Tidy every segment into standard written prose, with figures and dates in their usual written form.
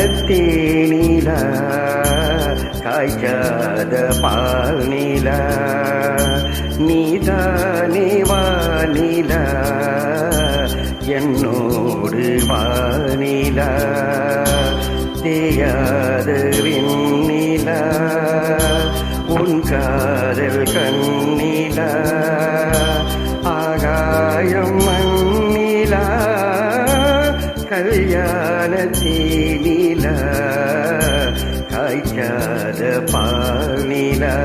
கல்யாணத்தேனிலா காய்ச்சாத பால் நிலா நீதானே வானிலா என்னோடு வானிலா தேயாத விண்ணிலா உன் காதல் கண்ணிலா ஆகாயம் மண்ணிலா கல்யாணத்தேனிலா காய்ச்சாத பாலிலா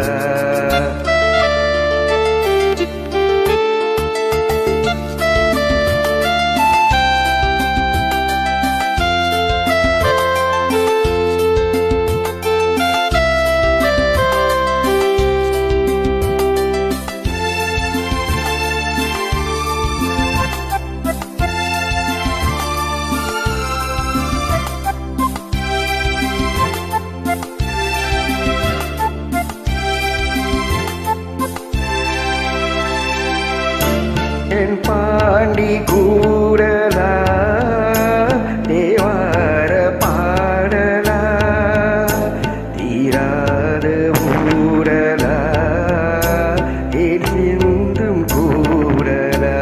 என் பாண்டி கூடலா தேவார பாடலா தீராத ஊரலா எரிந்தும் கூடலா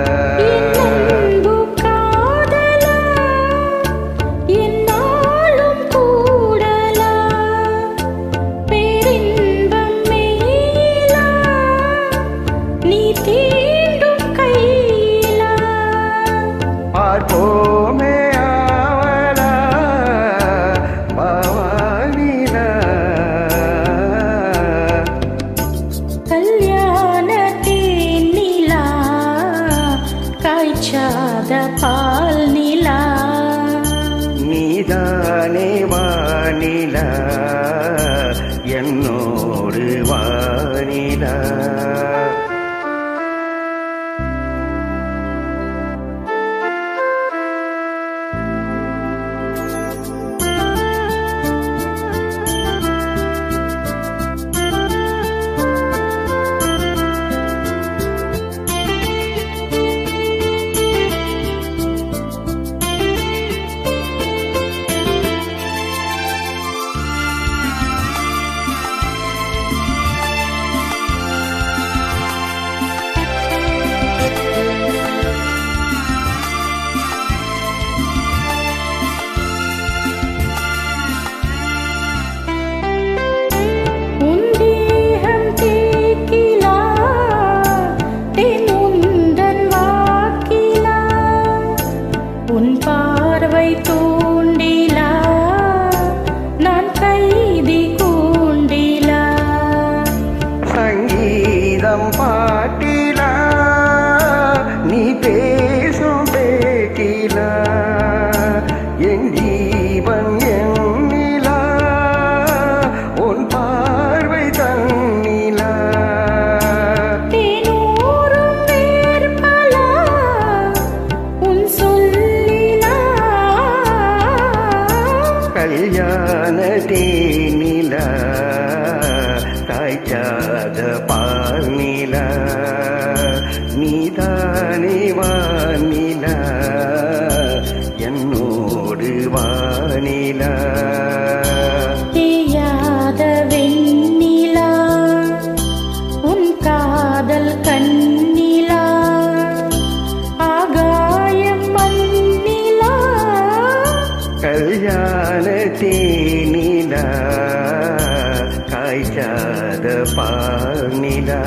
பார்ப்போமே ஆவலா பவானிலா கல்யாணத்தேனிலா காய்ச்சாத பால் நிலா நீதானே வானிலா என்னோடு வானிலா உன் பார்வை தூண்டிலா நான் கைதி கூண்டிலா சங்கீதம் பாட்டிலா நீ பேசும் பேட்டிலா என் ஜீவன் எண்ணிலா உன் பார்வை தன்னிலா தேனூரும் வேர்பலா உன் கல்யாணத்தேனிலா காய்ச்சாத பால்நிலா நீதானே வானிலா என்னோடு வானிலா தேயாத வெண்ணிலா உன் காதல் கண்ணிலா ஆகாயம் மண்ணிலா கல்யாணத்தேனிலா காய்ச்சாத பால்நிலா